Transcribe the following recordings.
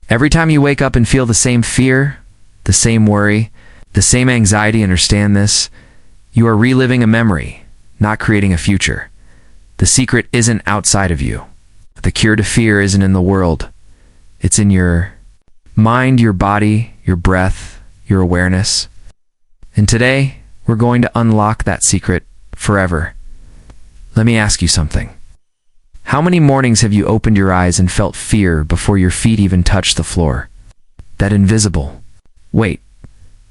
Every time you wake up and feel the same fear, the same worry, the same anxiety, understand this, you are reliving a memory, not creating a future. The secret isn't outside of you. The cure to fear isn't in the world. It's in your mind, your body, your breath, your awareness. And today, we're going to unlock that secret forever. Let me ask you something. How many mornings have you opened your eyes and felt fear before your feet even touched the floor? That invisible weight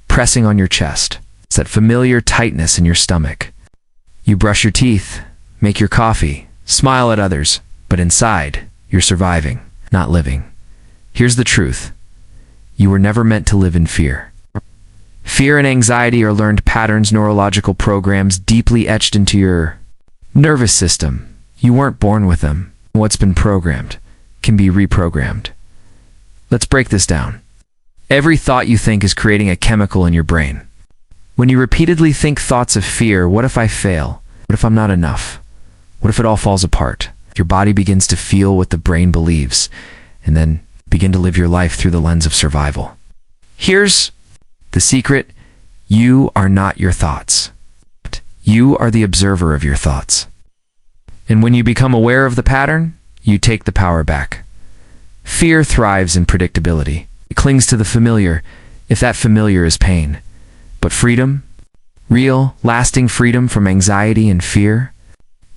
pressing on your chest. It's that familiar tightness in your stomach. You brush your teeth, make your coffee, smile at others, but inside, you're surviving, not living. Here's the truth. You were never meant to live in fear. Fear and anxiety are learned patterns, neurological programs deeply etched into your nervous system. You weren't born with them. What's been programmed can be reprogrammed. Let's break this down. Every thought you think is creating a chemical in your brain. When you repeatedly think thoughts of fear, what if I fail? What if I'm not enough? What if it all falls apart? Your body begins to feel what the brain believes, and then begin to live your life through the lens of survival. Here's the secret. You are not your thoughts. You are the observer of your thoughts. And when you become aware of the pattern, you take the power back. Fear thrives in predictability. It clings to the familiar, if that familiar is pain. But freedom, real, lasting freedom from anxiety and fear,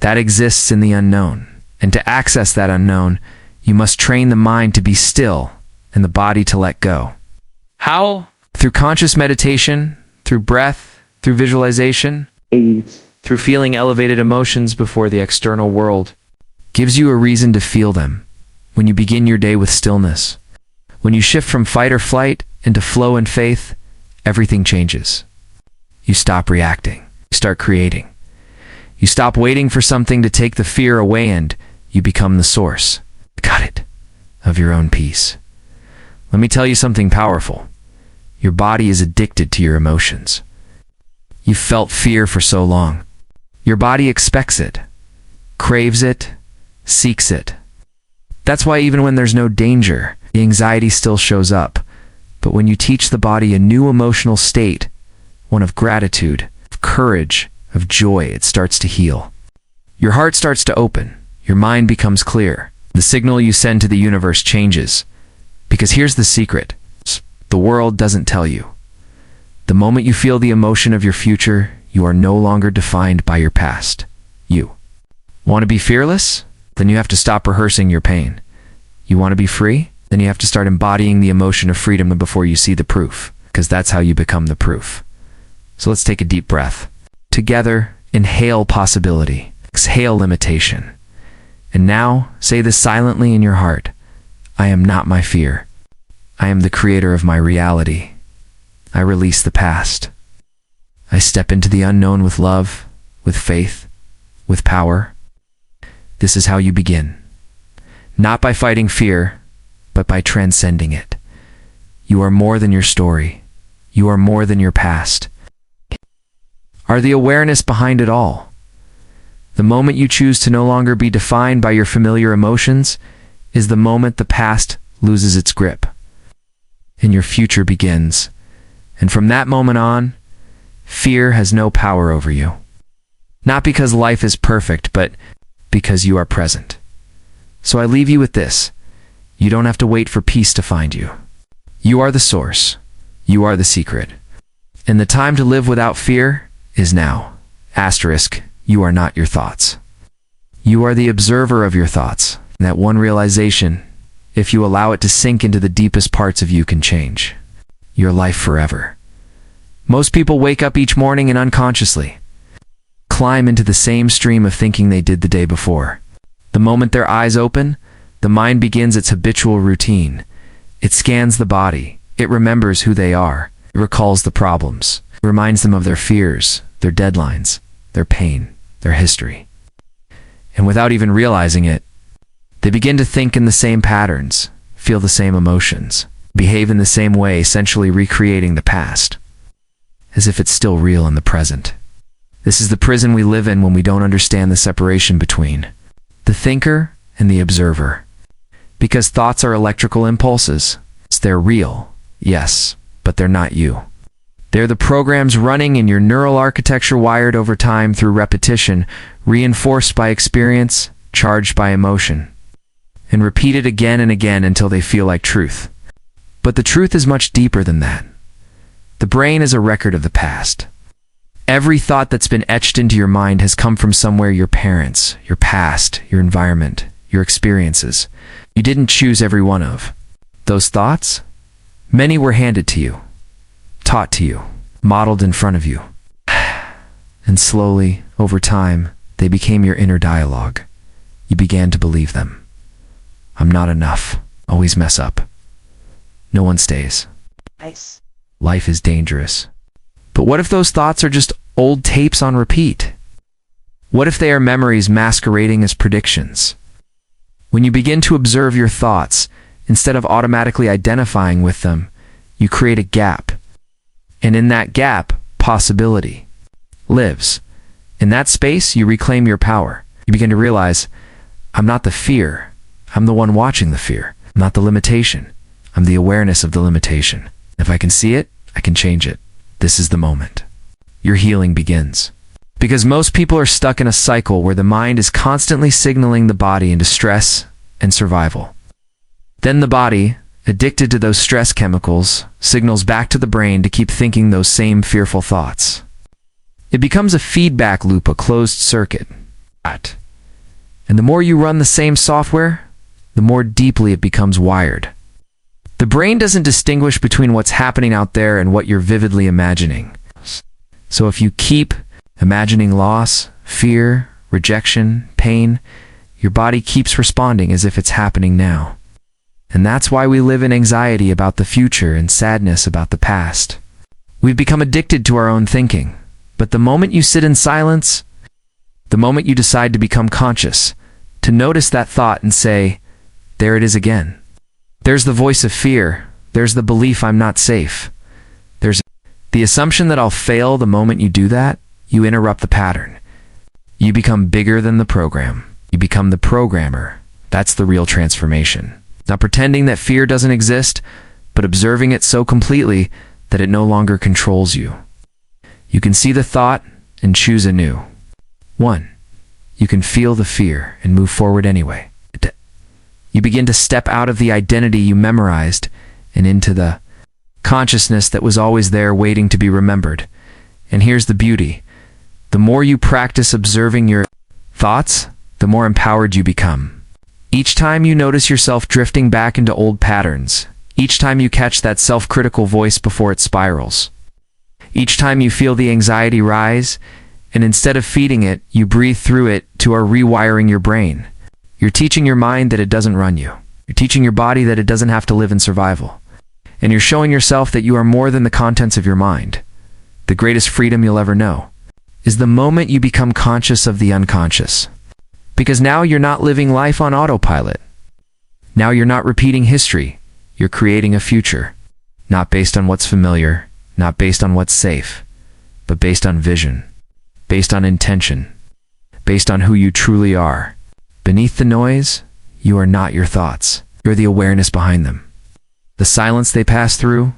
that exists in the unknown. And to access that unknown, you must train the mind to be still and the body to let go. How? Through conscious meditation, through breath, through visualization, through feeling elevated emotions before the external world. Gives you a reason to feel them. When you begin your day with stillness, when you shift from fight or flight into flow and faith, everything changes. You stop reacting. You start creating. You stop waiting for something to take the fear away, and you become the source, got it, of your own peace. Let me tell you something powerful. Your body is addicted to your emotions. You've felt fear for so long. Your body expects it, craves it, seeks it. That's why even when there's no danger, the anxiety still shows up. But when you teach the body a new emotional state, one of gratitude, of courage, of joy, it starts to heal. Your heart starts to open. Your mind becomes clear. The signal you send to the universe changes. Because here's the secret. The world doesn't tell you. The moment you feel the emotion of your future, you are no longer defined by your past. You want to be fearless? Then you have to stop rehearsing your pain. You want to be free? Then you have to start embodying the emotion of freedom before you see the proof, because that's how you become the proof. So let's take a deep breath. Together, inhale possibility, exhale limitation. And now, say this silently in your heart. I am not my fear. I am the creator of my reality. I release the past. I step into the unknown with love, with faith, with power. This is how you begin. Not by fighting fear, but by transcending it. You are more than your story. You are more than your past. Are the awareness behind it all. The moment you choose to no longer be defined by your familiar emotions is the moment the past loses its grip and your future begins. And from that moment on, fear has no power over you. Not because life is perfect, but because you are present. So I leave you with this. You don't have to wait for peace to find you. You are the source. You are the secret. And the time to live without fear is now. Asterisk, you are not your thoughts. You are the observer of your thoughts. And that one realization, if you allow it to sink into the deepest parts of you, can change your life forever. Most people wake up each morning and unconsciously climb into the same stream of thinking they did the day before. The moment their eyes open, the mind begins its habitual routine. It scans the body. It remembers who they are. It recalls the problems. It reminds them of their fears, their deadlines, their pain, their history. And without even realizing it, they begin to think in the same patterns, feel the same emotions, behave in the same way, essentially recreating the past, as if it's still real in the present. This is the prison we live in when we don't understand the separation between the thinker and the observer. Because thoughts are electrical impulses, They're real, yes, but they're not you. They're the programs running in your neural architecture wired over time through repetition, reinforced by experience, charged by emotion, and repeated again and again until they feel like truth. But the truth is much deeper than that. The brain is a record of the past. Every thought that's been etched into your mind has come from somewhere: your parents, your past, your environment, your experiences. You didn't choose every one of those thoughts. Many were handed to you, taught to you, modeled in front of you. And slowly, over time, they became your inner dialogue. You began to believe them. I'm not enough. Always mess up. No one stays. Nice. Life is dangerous. But what if those thoughts are just old tapes on repeat? What if they are memories masquerading as predictions? When you begin to observe your thoughts, instead of automatically identifying with them, you create a gap. And in that gap, possibility lives. In that space, you reclaim your power. You begin to realize, I'm not the fear. I'm the one watching the fear. I'm not the limitation. I'm the awareness of the limitation. If I can see it, I can change it. This is the moment. Your healing begins. Because most people are stuck in a cycle where the mind is constantly signaling the body into stress and survival. Then the body, addicted to those stress chemicals, signals back to the brain to keep thinking those same fearful thoughts. It becomes a feedback loop, a closed circuit. And the more you run the same software, the more deeply it becomes wired. The brain doesn't distinguish between what's happening out there and what you're vividly imagining. So if you keep imagining loss, fear, rejection, pain, your body keeps responding as if it's happening now. And that's why we live in anxiety about the future and sadness about the past. We've become addicted to our own thinking. But the moment you sit in silence, the moment you decide to become conscious, to notice that thought and say, there it is again. There's the voice of fear. There's the belief I'm not safe. There's the assumption that I'll fail. The moment you do that, you interrupt the pattern. You become bigger than the program. You become the programmer. That's the real transformation. Not pretending that fear doesn't exist, but observing it so completely that it no longer controls you. You can see the thought and choose anew. 1. You can feel the fear and move forward anyway. You begin to step out of the identity you memorized and into the consciousness that was always there waiting to be remembered. And here's the beauty. The more you practice observing your thoughts, the more empowered you become. Each time you notice yourself drifting back into old patterns, each time you catch that self-critical voice before it spirals, each time you feel the anxiety rise, and instead of feeding it, you breathe through it to our rewiring your brain. You're teaching your mind that it doesn't run you. You're teaching your body that it doesn't have to live in survival. And you're showing yourself that you are more than the contents of your mind. The greatest freedom you'll ever know is the moment you become conscious of the unconscious. Because now you're not living life on autopilot. Now you're not repeating history. You're creating a future. Not based on what's familiar, not based on what's safe, but based on vision, based on intention, based on who you truly are. Beneath the noise, you are not your thoughts. You're the awareness behind them. The silence they pass through.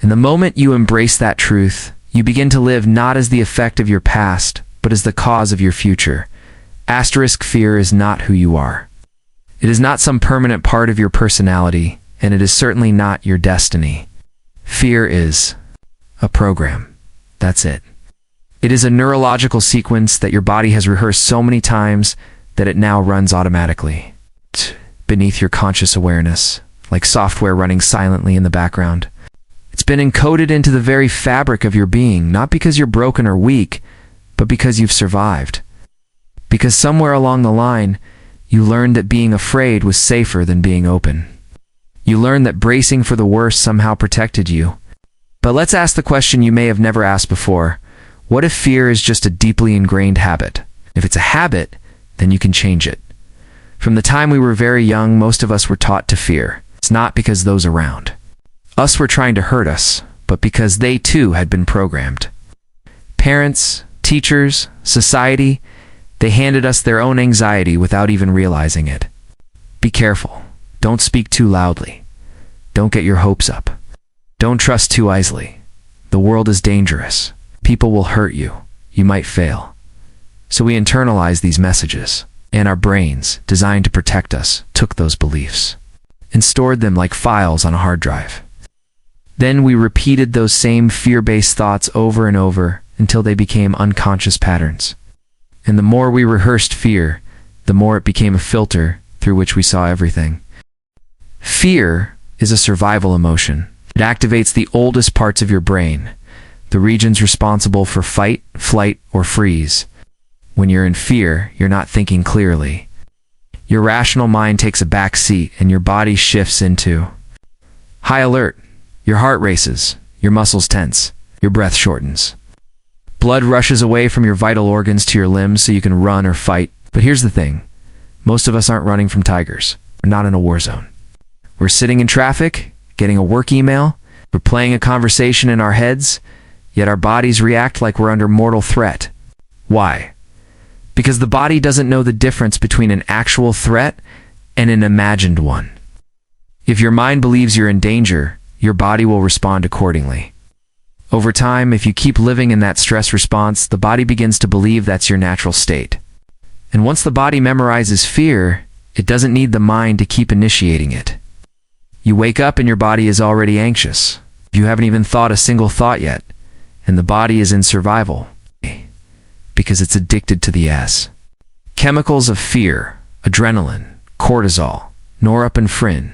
And the moment you embrace that truth, you begin to live not as the effect of your past, but as the cause of your future. Asterisk fear is not who you are. It is not some permanent part of your personality, and it is certainly not your destiny. Fear is a program. That's it. It is a neurological sequence that your body has rehearsed so many times that it now runs automatically. Beneath your conscious awareness, like software running silently in the background. It's been encoded into the very fabric of your being, not because you're broken or weak, but because you've survived. Because somewhere along the line, you learned that being afraid was safer than being open. You learned that bracing for the worst somehow protected you. But let's ask the question you may have never asked before. What if fear is just a deeply ingrained habit? If it's a habit, then you can change it. From the time we were very young, most of us were taught to fear. It's not because those around us were trying to hurt us, but because they too had been programmed. Parents, teachers, society, they handed us their own anxiety without even realizing it. Be careful. Don't speak too loudly. Don't get your hopes up. Don't trust too easily. The world is dangerous. People will hurt you. You might fail. So we internalize these messages, and our brains, designed to protect us, took those beliefs and stored them like files on a hard drive. Then we repeated those same fear-based thoughts over and over until they became unconscious patterns. And the more we rehearsed fear, the more it became a filter through which we saw everything. Fear is a survival emotion. It activates the oldest parts of your brain, the regions responsible for fight, flight, or freeze. When you're in fear, you're not thinking clearly. Your rational mind takes a back seat and your body shifts into high alert. Your heart races, your muscles tense, your breath shortens. Blood rushes away from your vital organs to your limbs so you can run or fight. But here's the thing. Most of us aren't running from tigers. We're not in a war zone. We're sitting in traffic, getting a work email, we're playing a conversation in our heads, yet our bodies react like we're under mortal threat. Why? Because the body doesn't know the difference between an actual threat and an imagined one. If your mind believes you're in danger, your body will respond accordingly. Over time, if you keep living in that stress response, the body begins to believe that's your natural state. And once the body memorizes fear, it doesn't need the mind to keep initiating it. You wake up and your body is already anxious. You haven't even thought a single thought yet, and the body is in survival because it's addicted to the S. Chemicals of fear, adrenaline, cortisol, norepinephrine.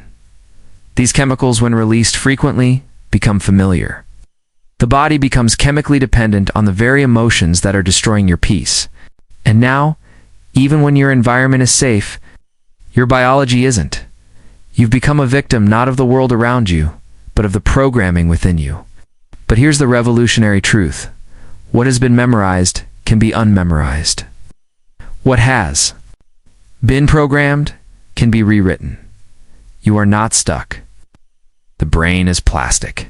These chemicals, when released frequently, become familiar. The body becomes chemically dependent on the very emotions that are destroying your peace. And now, even when your environment is safe, your biology isn't. You've become a victim not of the world around you, but of the programming within you. But here's the revolutionary truth. What has been memorized can be unmemorized. What has been programmed can be rewritten. You are not stuck. The brain is plastic.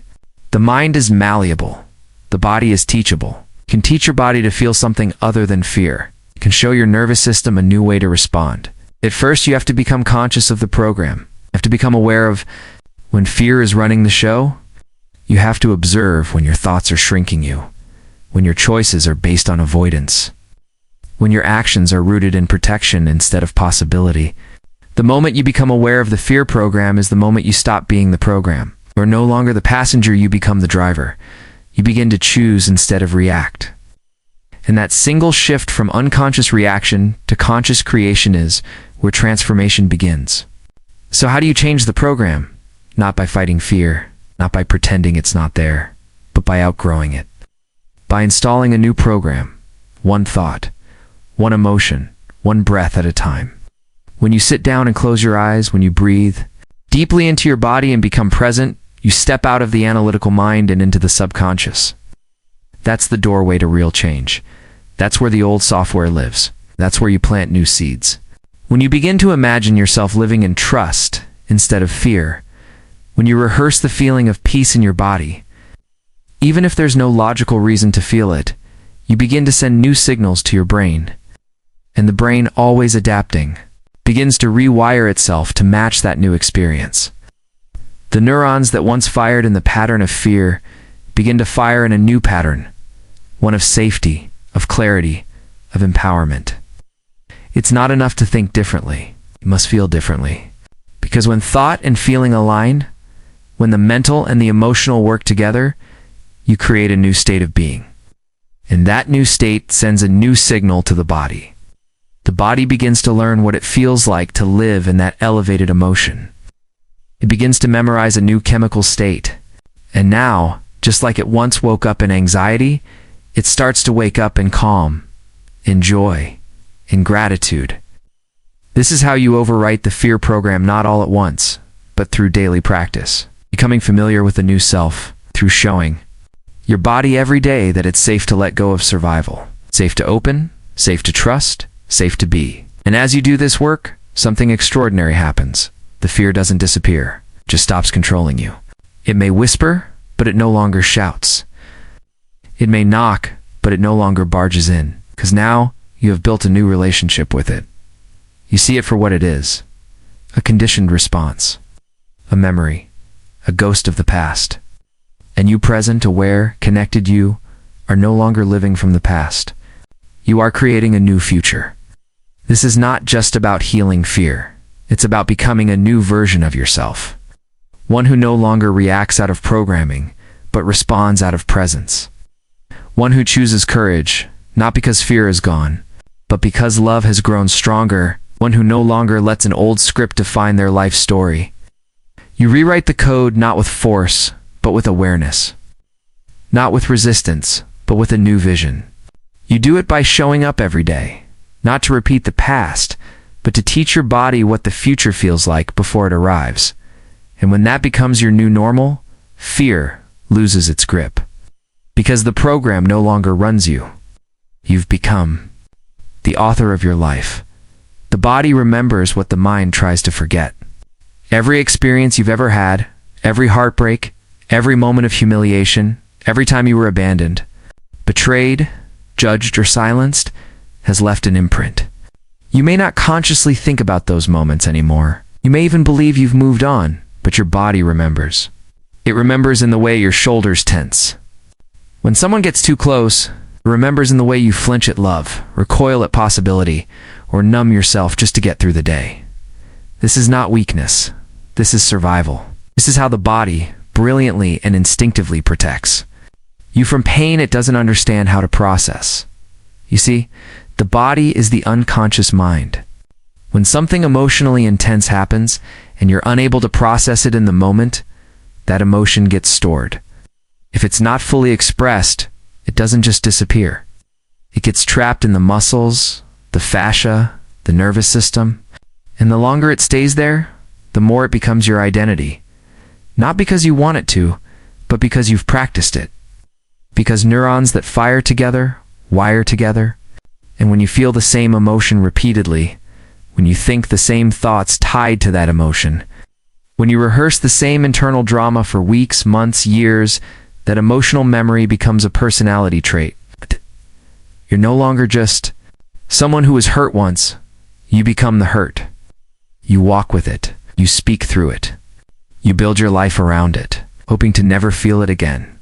The mind is malleable. The body is teachable. You can teach your body to feel something other than fear. You can show your nervous system a new way to respond. At first, you have to become conscious of the program. You have to become aware of when fear is running the show. You have to observe when your thoughts are shrinking you, when your choices are based on avoidance, when your actions are rooted in protection instead of possibility. The moment you become aware of the fear program is the moment you stop being the program. You are no longer the passenger, you become the driver. You begin to choose instead of react. And that single shift from unconscious reaction to conscious creation is where transformation begins. So how do you change the program? Not by fighting fear, not by pretending it's not there, but by outgrowing it. By installing a new program, one thought, one emotion, one breath at a time. When you sit down and close your eyes, when you breathe deeply into your body and become present, you step out of the analytical mind and into the subconscious. That's the doorway to real change. That's where the old software lives. That's where you plant new seeds. When you begin to imagine yourself living in trust instead of fear, when you rehearse the feeling of peace in your body, even if there's no logical reason to feel it, you begin to send new signals to your brain. And the brain, always adapting, begins to rewire itself to match that new experience. The neurons that once fired in the pattern of fear begin to fire in a new pattern, one of safety, of clarity, of empowerment. It's not enough to think differently. You must feel differently. Because when thought and feeling align, when the mental and the emotional work together, you create a new state of being. And that new state sends a new signal to the body. The body begins to learn what it feels like to live in that elevated emotion. It begins to memorize a new chemical state. And now, just like it once woke up in anxiety, it starts to wake up in calm, in joy, in gratitude. This is how you overwrite the fear program, not all at once, but through daily practice. Becoming familiar with the new self through showing your body every day that it's safe to let go of survival. Safe to open, safe to trust, safe to be. And as you do this work, something extraordinary happens. The fear doesn't disappear, it just stops controlling you. It may whisper, but it no longer shouts. It may knock, but it no longer barges in, because now you have built a new relationship with it. You see it for what it is, a conditioned response, a memory, a ghost of the past. And you present, aware, connected you, are no longer living from the past. You are creating a new future. This is not just about healing fear. It's about becoming a new version of yourself. One who no longer reacts out of programming, but responds out of presence. One who chooses courage, not because fear is gone, but because love has grown stronger. One who no longer lets an old script define their life story. You rewrite the code not with force, but with awareness. Not with resistance, but with a new vision. You do it by showing up every day, not to repeat the past, but to teach your body what the future feels like before it arrives. And when that becomes your new normal, fear loses its grip. Because the program no longer runs you. You've become the author of your life. The body remembers what the mind tries to forget. Every experience you've ever had, every heartbreak, every moment of humiliation, every time you were abandoned, betrayed, judged, or silenced, has left an imprint. You may not consciously think about those moments anymore. You may even believe you've moved on, but your body remembers. It remembers in the way your shoulders tense. When someone gets too close, it remembers in the way you flinch at love, recoil at possibility, or numb yourself just to get through the day. This is not weakness. This is survival. This is how the body brilliantly and instinctively protects you from pain it doesn't understand how to process. You see, the body is the unconscious mind. When something emotionally intense happens and you're unable to process it in the moment, that emotion gets stored. If it's not fully expressed, it doesn't just disappear. It gets trapped in the muscles, the fascia, the nervous system, and the longer it stays there, the more it becomes your identity. Not because you want it to, but because you've practiced it. Because neurons that fire together, wire together, and when you feel the same emotion repeatedly, when you think the same thoughts tied to that emotion, when you rehearse the same internal drama for weeks, months, years, that emotional memory becomes a personality trait. You're no longer just someone who was hurt once. You become the hurt. You walk with it. You speak through it. You build your life around it, hoping to never feel it again.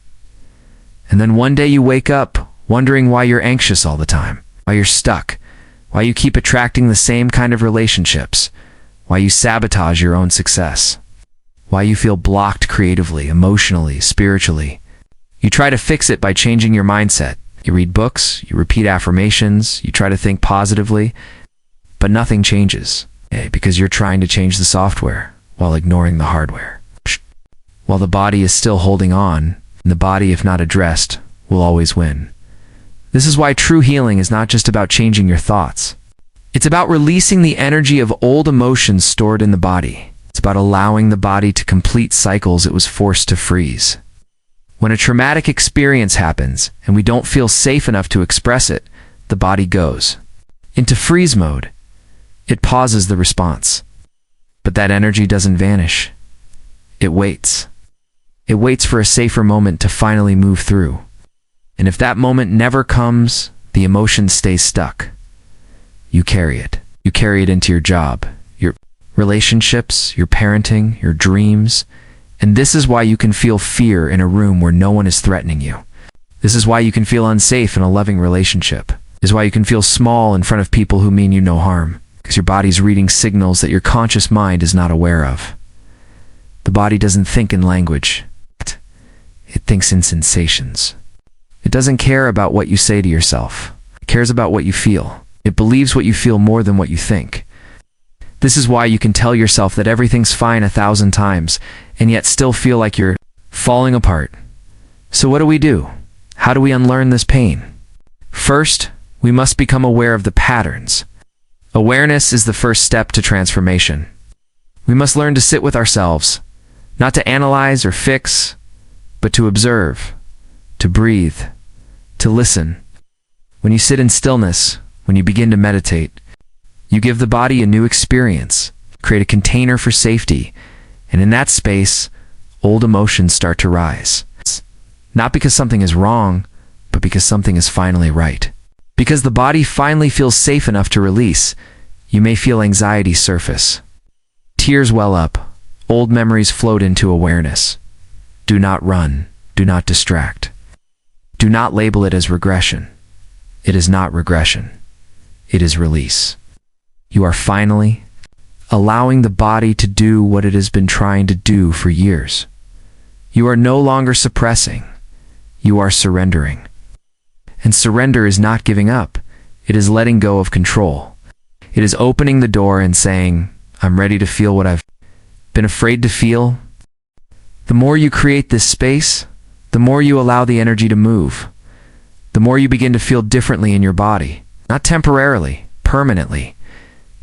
And then one day you wake up wondering why you're anxious all the time, why you're stuck, why you keep attracting the same kind of relationships, why you sabotage your own success, why you feel blocked creatively, emotionally, spiritually. You try to fix it by changing your mindset. You read books, you repeat affirmations, you try to think positively, but nothing changes, because you're trying to change the software while ignoring the hardware. While the body is still holding on, and the body, if not addressed, will always win. This is why true healing is not just about changing your thoughts. It's about releasing the energy of old emotions stored in the body. It's about allowing the body to complete cycles it was forced to freeze. When a traumatic experience happens and we don't feel safe enough to express it, the body goes into freeze mode. It pauses the response. But that energy doesn't vanish. It waits. It waits for a safer moment to finally move through. And if that moment never comes, the emotion stays stuck. You carry it. You carry it into your job, your relationships, your parenting, your dreams. And this is why you can feel fear in a room where no one is threatening you. This is why you can feel unsafe in a loving relationship. This is why you can feel small in front of people who mean you no harm. Because your body's reading signals that your conscious mind is not aware of. The body doesn't think in language. It thinks in sensations. It doesn't care about what you say to yourself. It cares about what you feel. It believes what you feel more than what you think. This is why you can tell yourself that everything's fine 1,000 times, and yet still feel like you're falling apart. So what do? How do we unlearn this pain? First, we must become aware of the patterns. Awareness is the first step to transformation. We must learn to sit with ourselves, not to analyze or fix, but to observe, to breathe, to listen. When you sit in stillness, when you begin to meditate, you give the body a new experience, create a container for safety, and in that space, old emotions start to rise. Not because something is wrong, but because something is finally right. Because the body finally feels safe enough to release, you may feel anxiety surface. Tears well up, old memories float into awareness. Do not run. Do not distract. Do not label it as regression. It is not regression. It is release. You are finally allowing the body to do what it has been trying to do for years. You are no longer suppressing. You are surrendering. And surrender is not giving up. It is letting go of control. It is opening the door and saying, I'm ready to feel what I've been afraid to feel. The more you create this space, the more you allow the energy to move. The more you begin to feel differently in your body, not temporarily, permanently.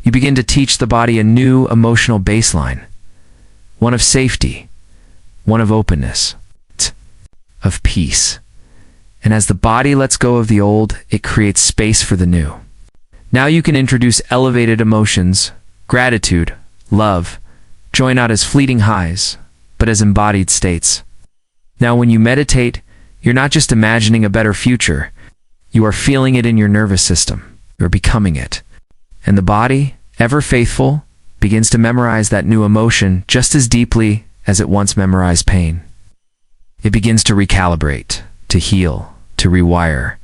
You begin to teach the body a new emotional baseline, one of safety, one of openness, of peace. And as the body lets go of the old, it creates space for the new. Now you can introduce elevated emotions, gratitude, love, joy not as fleeting highs, but as embodied states. Now when you meditate, you're not just imagining a better future, you are feeling it in your nervous system. You're becoming it. And the body, ever faithful, begins to memorize that new emotion just as deeply as it once memorized pain. It begins to recalibrate, to heal, to rewire.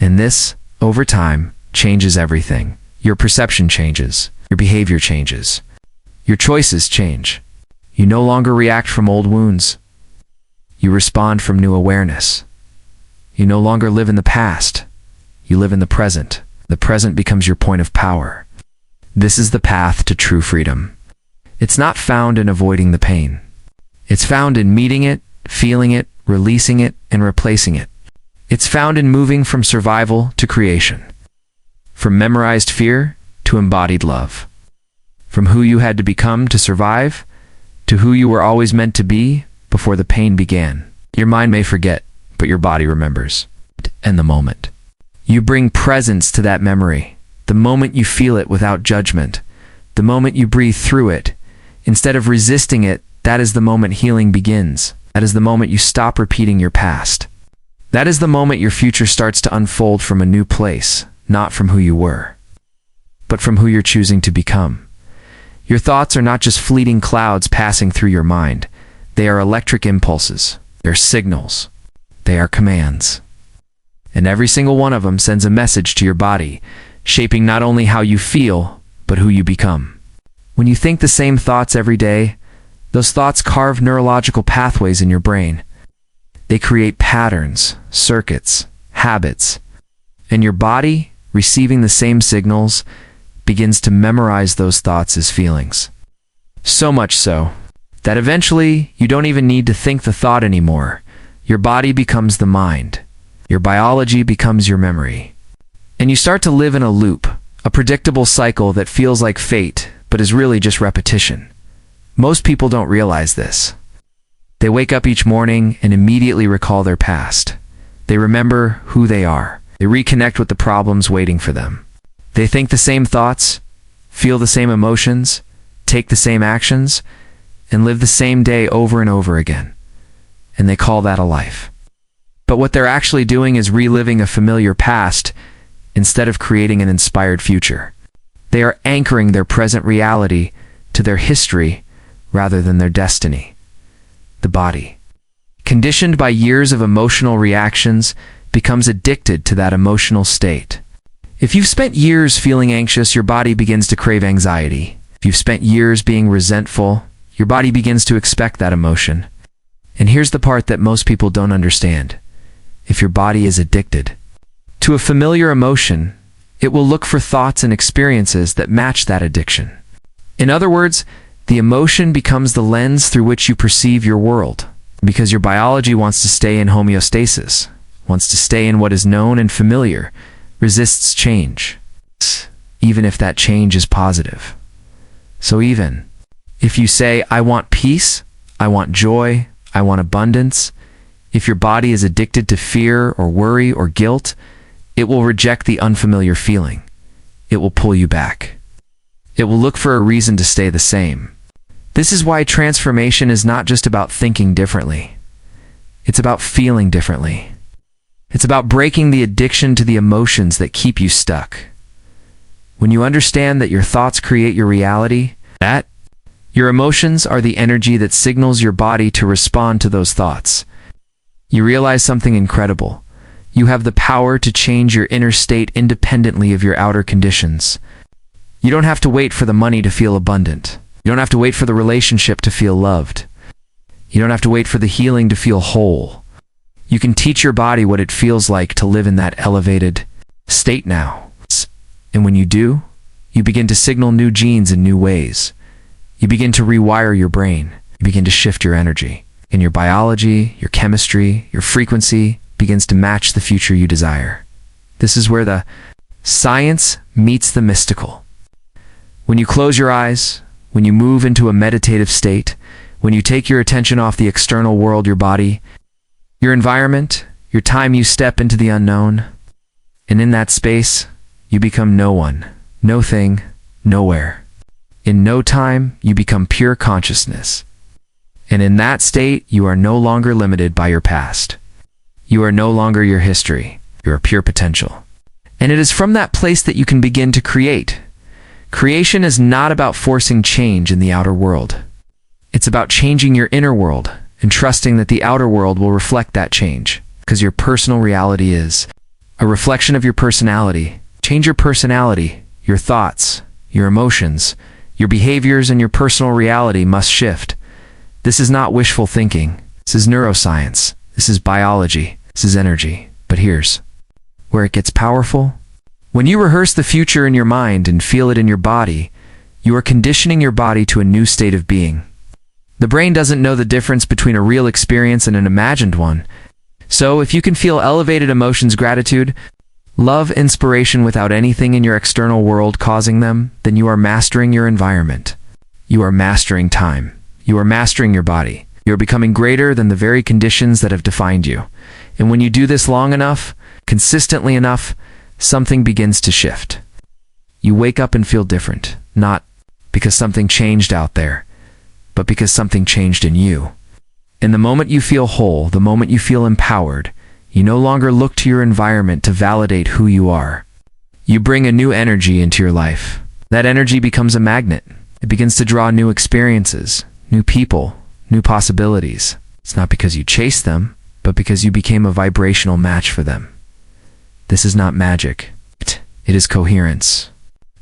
And this, over time, changes everything. Your perception changes. Your behavior changes. Your choices change. You no longer react from old wounds. You respond from new awareness. You no longer live in the past. You live in the present. The present becomes your point of power. This is the path to true freedom. It's not found in avoiding the pain. It's found in meeting it, feeling it, releasing it, and replacing it. It's found in moving from survival to creation. From memorized fear to embodied love. From who you had to become to survive, to who you were always meant to be before the pain began. Your mind may forget, but your body remembers. And the moment. You bring presence to that memory. The moment you feel it without judgment. The moment you breathe through it. Instead of resisting it, that is the moment healing begins. That is the moment you stop repeating your past. That is the moment your future starts to unfold from a new place, not from who you were, but from who you're choosing to become. Your thoughts are not just fleeting clouds passing through your mind. They are electric impulses. They're signals. They are commands. And every single one of them sends a message to your body, shaping not only how you feel, but who you become. When you think the same thoughts every day, those thoughts carve neurological pathways in your brain. They create patterns, circuits, habits, and your body, receiving the same signals, begins to memorize those thoughts as feelings. So much so, that eventually you don't even need to think the thought anymore. Your body becomes the mind. Your biology becomes your memory. And you start to live in a loop, a predictable cycle that feels like fate, but is really just repetition. Most people don't realize this. They wake up each morning and immediately recall their past. They remember who they are. They reconnect with the problems waiting for them. They think the same thoughts, feel the same emotions, take the same actions, and live the same day over and over again. And they call that a life. But what they're actually doing is reliving a familiar past instead of creating an inspired future. They are anchoring their present reality to their history rather than their destiny. The body, conditioned by years of emotional reactions, becomes addicted to that emotional state. If you've spent years feeling anxious, your body begins to crave anxiety. If you've spent years being resentful, your body begins to expect that emotion. And here's the part that most people don't understand. If your body is addicted to a familiar emotion, it will look for thoughts and experiences that match that addiction. In other words, the emotion becomes the lens through which you perceive your world, because your biology wants to stay in homeostasis, wants to stay in what is known and familiar, resists change, even if that change is positive. So even if you say, I want peace, I want joy, I want abundance, if your body is addicted to fear or worry or guilt, it will reject the unfamiliar feeling. It will pull you back. It will look for a reason to stay the same. This is why transformation is not just about thinking differently. It's about feeling differently. It's about breaking the addiction to the emotions that keep you stuck. When you understand that your thoughts create your reality, that Your emotions are the energy that signals your body to respond to those thoughts. You realize something incredible. You have the power to change your inner state independently of your outer conditions. You don't have to wait for the money to feel abundant. You don't have to wait for the relationship to feel loved. You don't have to wait for the healing to feel whole. You can teach your body what it feels like to live in that elevated state now. And when you do, you begin to signal new genes in new ways. You begin to rewire your brain. You begin to shift your energy. And your biology, your chemistry, your frequency begins to match the future you desire. This is where the science meets the mystical. When you close your eyes, when you move into a meditative state, when you take your attention off the external world, your body, your environment, your time, you step into the unknown. And in that space, you become no one, no thing, nowhere. In no time, you become pure consciousness. And in that state, you are no longer limited by your past. You are no longer your history. You are pure potential. And it is from that place that you can begin to create. Creation is not about forcing change in the outer world. It's about changing your inner world and trusting that the outer world will reflect that change, because your personal reality is a reflection of your personality. Change your personality, your thoughts, your emotions, your behaviors, and your personal reality must shift. This is not wishful thinking. This is neuroscience. This is biology. This is energy. But here's where it gets powerful. When you rehearse the future in your mind and feel it in your body, you are conditioning your body to a new state of being. The brain doesn't know the difference between a real experience and an imagined one. So if you can feel elevated emotions, gratitude, love, inspiration without anything in your external world causing them, then you are mastering your environment. You are mastering time. You are mastering your body. You are becoming greater than the very conditions that have defined you. And when you do this long enough, consistently enough, something begins to shift. You wake up and feel different, not because something changed out there, but because something changed in you. And the moment you feel whole, the moment you feel empowered, you no longer look to your environment to validate who you are. You bring a new energy into your life. That energy becomes a magnet. It begins to draw new experiences, new people, new possibilities. It's not because you chased them, but because you became a vibrational match for them. This is not magic. It is coherence.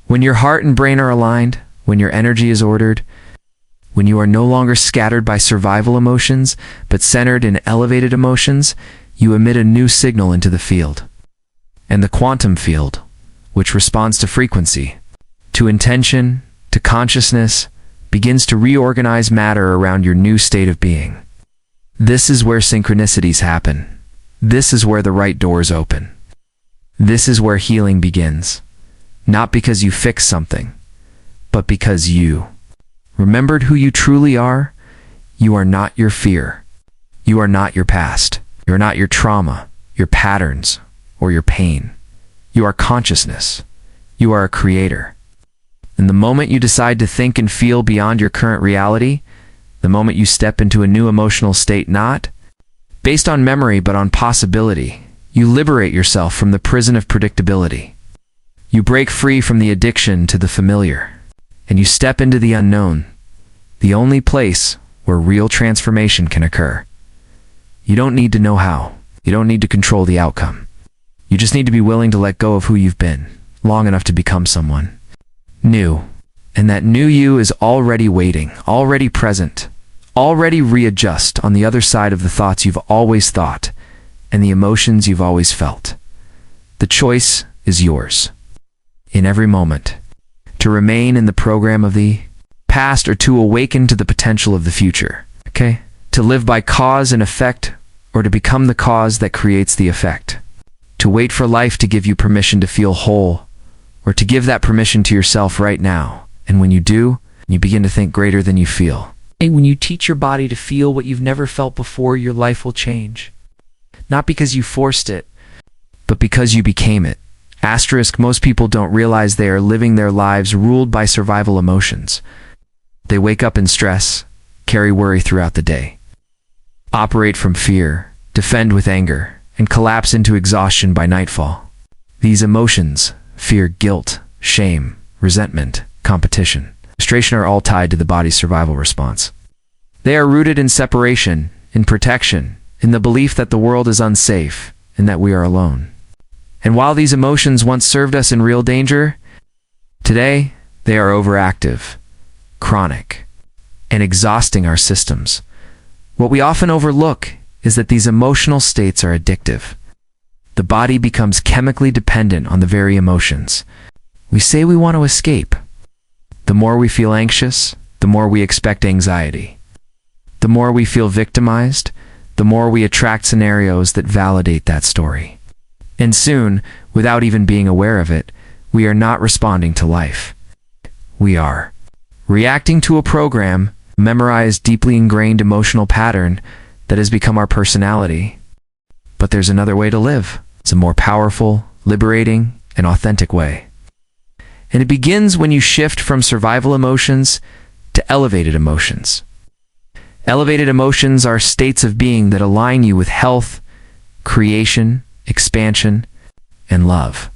When your heart and brain are aligned, when your energy is ordered, when you are no longer scattered by survival emotions, but centered in elevated emotions, you emit a new signal into the field. And the quantum field, which responds to frequency, to intention, to consciousness, begins to reorganize matter around your new state of being. This is where synchronicities happen. This is where the right doors open. This is where healing begins. Not because you fixed something, but because you remembered who you truly are. You are not your fear. You are not your past. You are not your trauma, your patterns, or your pain. You are consciousness. You are a creator. And the moment you decide to think and feel beyond your current reality, the moment you step into a new emotional state not based on memory but on possibility, you liberate yourself from the prison of predictability. You break free from the addiction to the familiar, and you step into the unknown, the only place where real transformation can occur. You don't need to know how. You don't need to control the outcome. You just need to be willing to let go of who you've been, long enough to become someone new. And that new you is already waiting, already present, already readjust on the other side of the thoughts you've always thought and the emotions you've always felt. The choice is yours. In every moment, to remain in the program of the past or to awaken to the potential of the future. Okay? To live by cause and effect, or to become the cause that creates the effect. To wait for life to give you permission to feel whole, or to give that permission to yourself right now. And when you do, you begin to think greater than you feel. And when you teach your body to feel what you've never felt before, your life will change. Not because you forced it, but because you became it. Asterisk, most people don't realize they are living their lives ruled by survival emotions. They wake up in stress, carry worry throughout the day, operate from fear, defend with anger, and collapse into exhaustion by nightfall. These emotions, fear, guilt, shame, resentment, competition, frustration are all tied to the body's survival response. They are rooted in separation, in protection, in the belief that the world is unsafe and that we are alone. And while these emotions once served us in real danger, today they are overactive, chronic, and exhausting our systems. What we often overlook is that these emotional states are addictive. The body becomes chemically dependent on the very emotions. We say we want to escape. The more we feel anxious, the more we expect anxiety. The more we feel victimized, the more we attract scenarios that validate that story. And soon, without even being aware of it, we are not responding to life. We are reacting to a program, memorized, deeply ingrained emotional pattern that has become our personality. But there's another way to live. It's a more powerful, liberating, and authentic way. And it begins when you shift from survival emotions to elevated emotions. Elevated emotions are states of being that align you with health, creation, expansion, and love.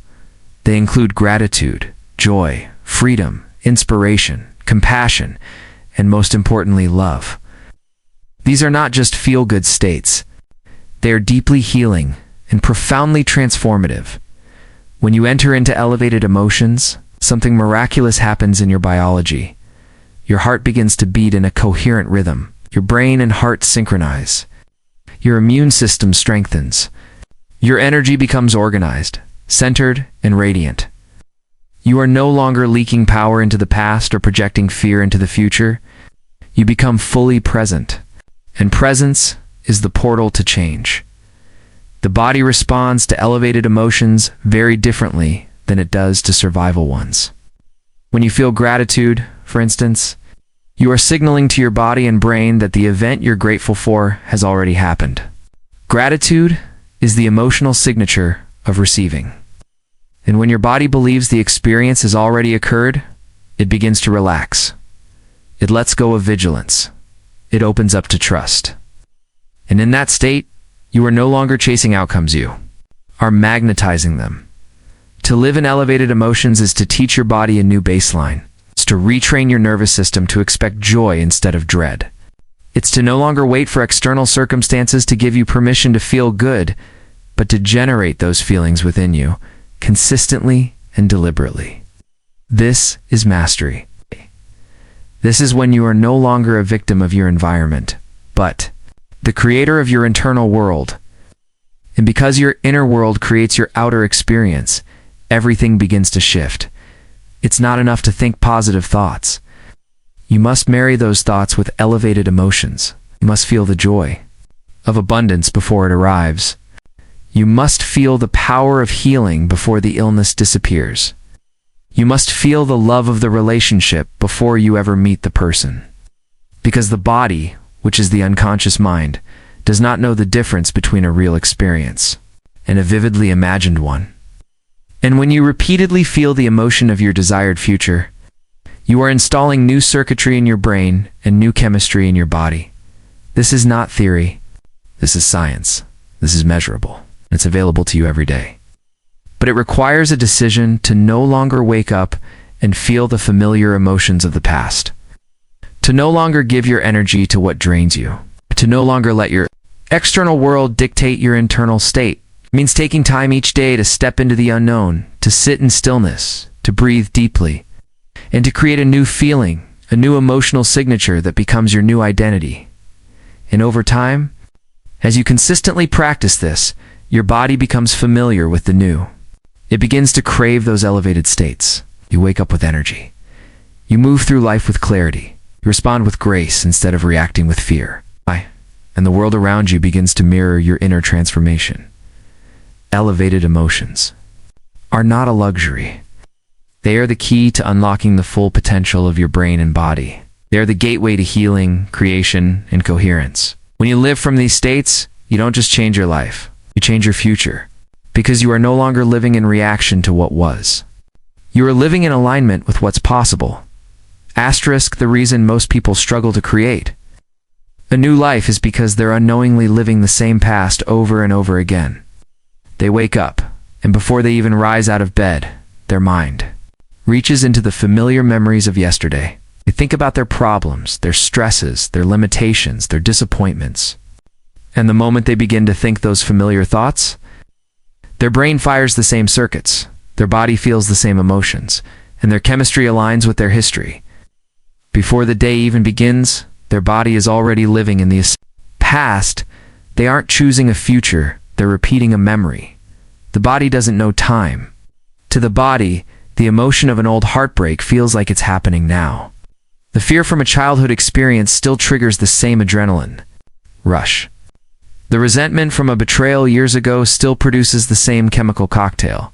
They include gratitude, joy, freedom, inspiration, compassion, and most importantly, love. These are not just feel-good states. They are deeply healing and profoundly transformative. When you enter into elevated emotions, something miraculous happens in your biology. Your heart begins to beat in a coherent rhythm. Your brain and heart synchronize. Your immune system strengthens. Your energy becomes organized, centered, and radiant. You are no longer leaking power into the past or projecting fear into the future. You become fully present. And presence is the portal to change. The body responds to elevated emotions very differently than it does to survival ones. When you feel gratitude, for instance, you are signaling to your body and brain that the event you're grateful for has already happened. Gratitude is the emotional signature of receiving. And when your body believes the experience has already occurred, it begins to relax. It lets go of vigilance. It opens up to trust. And in that state, you are no longer chasing outcomes, you are magnetizing them. To live in elevated emotions is to teach your body a new baseline. It's to retrain your nervous system to expect joy instead of dread. It's to no longer wait for external circumstances to give you permission to feel good, but to generate those feelings within you, consistently and deliberately. This is mastery. This is when you are no longer a victim of your environment, but the creator of your internal world. And because your inner world creates your outer experience, everything begins to shift. It's not enough to think positive thoughts. You must marry those thoughts with elevated emotions. You must feel the joy of abundance before it arrives. You must feel the power of healing before the illness disappears. You must feel the love of the relationship before you ever meet the person. Because the body, which is the unconscious mind, does not know the difference between a real experience and a vividly imagined one. And when you repeatedly feel the emotion of your desired future, you are installing new circuitry in your brain and new chemistry in your body. This is not theory. This is science. This is measurable. It's available to you every day. But it requires a decision to no longer wake up and feel the familiar emotions of the past. To no longer give your energy to what drains you. To no longer let your external world dictate your internal state. It means taking time each day to step into the unknown, to sit in stillness, to breathe deeply, and to create a new feeling, a new emotional signature that becomes your new identity. And over time, as you consistently practice this, your body becomes familiar with the new. It begins to crave those elevated states. You wake up with energy. You move through life with clarity. You respond with grace instead of reacting with fear. And the world around you begins to mirror your inner transformation. Elevated emotions are not a luxury. They are the key to unlocking the full potential of your brain and body. They are the gateway to healing, creation, and coherence. When you live from these states, you don't just change your life, you change your future. Because you are no longer living in reaction to what was. You are living in alignment with what's possible. Asterisk the reason most people struggle to create a new life is because they're unknowingly living the same past over and over again. They wake up, and before they even rise out of bed, their mind reaches into the familiar memories of yesterday. They think about their problems, their stresses, their limitations, their disappointments. And the moment they begin to think those familiar thoughts, their brain fires the same circuits, their body feels the same emotions, and their chemistry aligns with their history. Before the day even begins, their body is already living in the past. They aren't choosing a future, they're repeating a memory. The body doesn't know time. To the body, the emotion of an old heartbreak feels like it's happening now. The fear from a childhood experience still triggers the same adrenaline rush. The resentment from a betrayal years ago still produces the same chemical cocktail.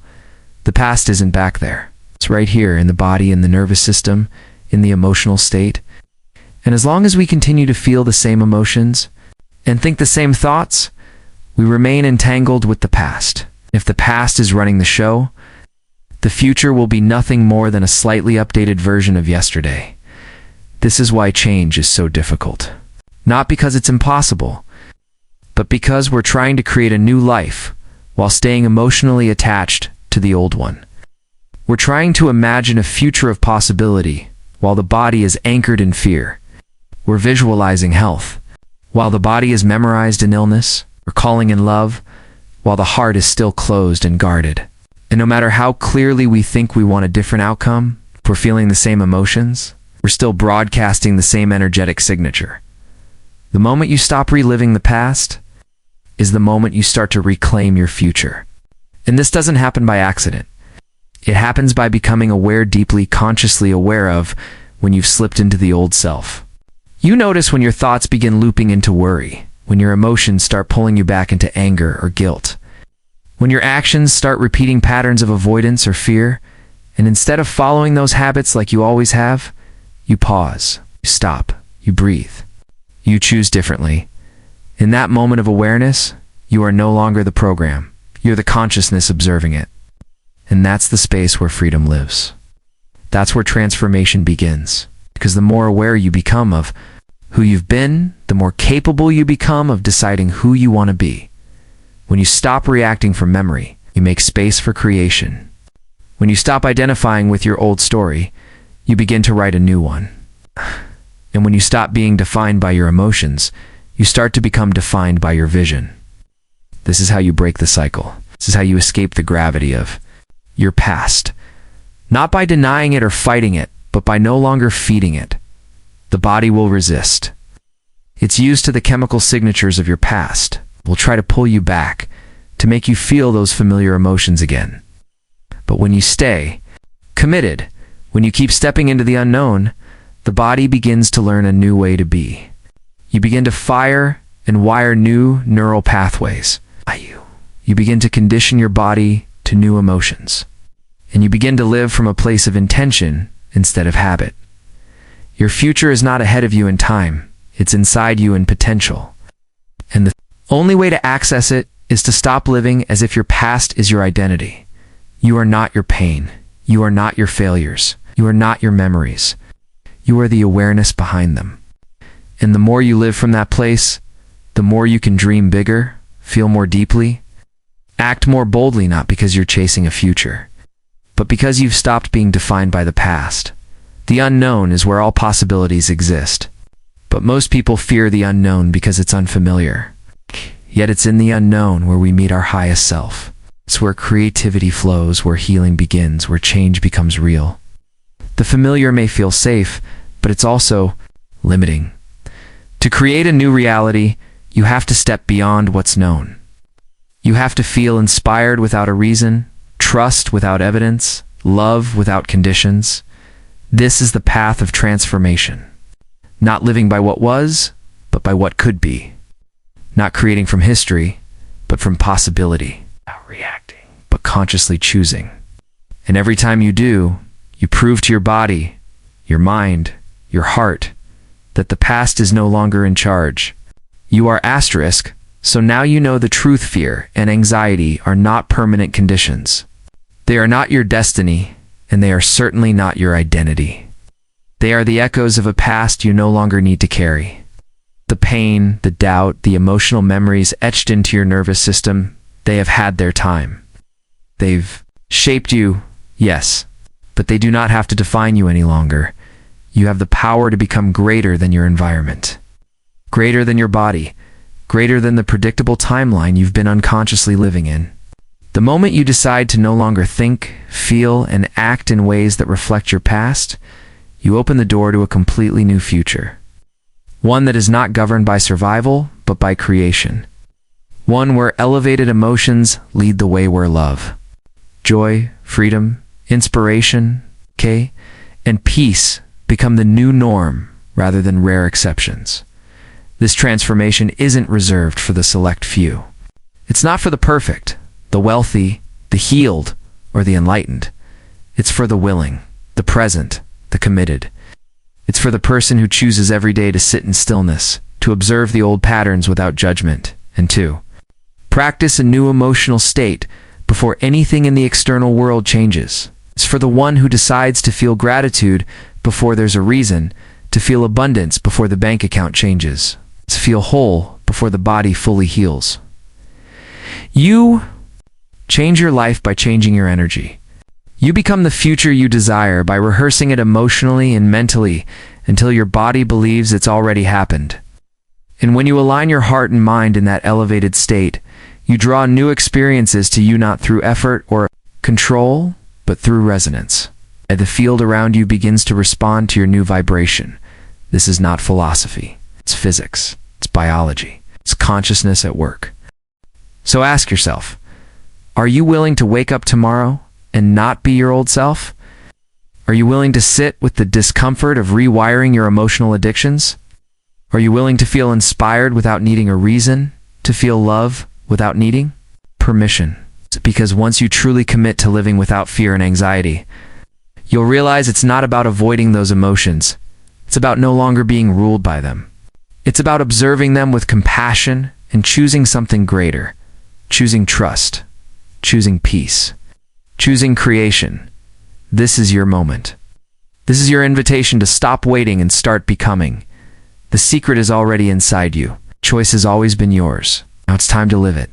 The past isn't back there. It's right here in the body, in the nervous system, in the emotional state. And as long as we continue to feel the same emotions and think the same thoughts, we remain entangled with the past. If the past is running the show, the future will be nothing more than a slightly updated version of yesterday. This is why change is so difficult. Not because it's impossible, but because we're trying to create a new life while staying emotionally attached to the old one. We're trying to imagine a future of possibility while the body is anchored in fear. We're visualizing health while the body is memorized in illness. We're calling in love while the heart is still closed and guarded. And no matter how clearly we think we want a different outcome, if we're feeling the same emotions, we're still broadcasting the same energetic signature. The moment you stop reliving the past is the moment you start to reclaim your future. And this doesn't happen by accident. It happens by becoming aware, deeply, consciously aware of when you've slipped into the old self. You notice when your thoughts begin looping into worry, when your emotions start pulling you back into anger or guilt, when your actions start repeating patterns of avoidance or fear, and instead of following those habits like you always have, you pause, you stop, you breathe, you choose differently. In that moment of awareness, you are no longer the program. You're the consciousness observing it. And that's the space where freedom lives. That's where transformation begins. Because the more aware you become of who you've been, the more capable you become of deciding who you want to be. When you stop reacting from memory, you make space for creation. When you stop identifying with your old story, you begin to write a new one. And when you stop being defined by your emotions, you start to become defined by your vision. This is how you break the cycle. This is how you escape the gravity of your past. Not by denying it or fighting it, but by no longer feeding it. The body will resist. It's used to the chemical signatures of your past. Will try to pull you back, to make you feel those familiar emotions again. But when you stay committed, when you keep stepping into the unknown, the body begins to learn a new way to be. You begin to fire and wire new neural pathways. You begin to condition your body to new emotions. And you begin to live from a place of intention instead of habit. Your future is not ahead of you in time. It's inside you in potential. And the only way to access it is to stop living as if your past is your identity. You are not your pain. You are not your failures. You are not your memories. You are the awareness behind them. And the more you live from that place, the more you can dream bigger, feel more deeply, act more boldly, not because you're chasing a future, but because you've stopped being defined by the past. The unknown is where all possibilities exist. But most people fear the unknown because it's unfamiliar. Yet it's in the unknown where we meet our highest self. It's where creativity flows, where healing begins, where change becomes real. The familiar may feel safe, but it's also limiting. To create a new reality, you have to step beyond what's known. You have to feel inspired without a reason, trust without evidence, love without conditions. This is the path of transformation. Not living by what was, but by what could be. Not creating from history, but from possibility. Not reacting, but consciously choosing. And every time you do, you prove to your body, your mind, your heart, that the past is no longer in charge. You are asterisk, so now you know the truth. Fear and anxiety are not permanent conditions. They are not your destiny, and they are certainly not your identity. They are the echoes of a past you no longer need to carry. The pain, the doubt, the emotional memories etched into your nervous system, they have had their time. They've shaped you, yes, but they do not have to define you any longer. You have the power to become greater than your environment, greater than your body, greater than the predictable timeline you've been unconsciously living in. The moment you decide to no longer think, feel, and act in ways that reflect your past, you open the door to a completely new future. One that is not governed by survival, but by creation. One where elevated emotions lead the way where love, joy, freedom, inspiration, and peace become the new norm rather than rare exceptions. This transformation isn't reserved for the select few. It's not for the perfect, the wealthy, the healed, or the enlightened. It's for the willing, the present, the committed. It's for the person who chooses every day to sit in stillness, to observe the old patterns without judgment, and to practice a new emotional state before anything in the external world changes. It's for the one who decides to feel gratitude before there's a reason, to feel abundance before the bank account changes, to feel whole before the body fully heals. You change your life by changing your energy. You become the future you desire by rehearsing it emotionally and mentally until your body believes it's already happened. And when you align your heart and mind in that elevated state, you draw new experiences to you not through effort or control, but through resonance. And the field around you begins to respond to your new vibration. This is not philosophy. It's physics. It's biology. It's consciousness at work. So ask yourself, are you willing to wake up tomorrow and not be your old self? Are you willing to sit with the discomfort of rewiring your emotional addictions? Are you willing to feel inspired without needing a reason? To feel love without needing permission? Because once you truly commit to living without fear and anxiety, you'll realize it's not about avoiding those emotions. It's about no longer being ruled by them. It's about observing them with compassion and choosing something greater. Choosing trust. Choosing peace. Choosing creation. This is your moment. This is your invitation to stop waiting and start becoming. The secret is already inside you. Choice has always been yours. Now it's time to live it.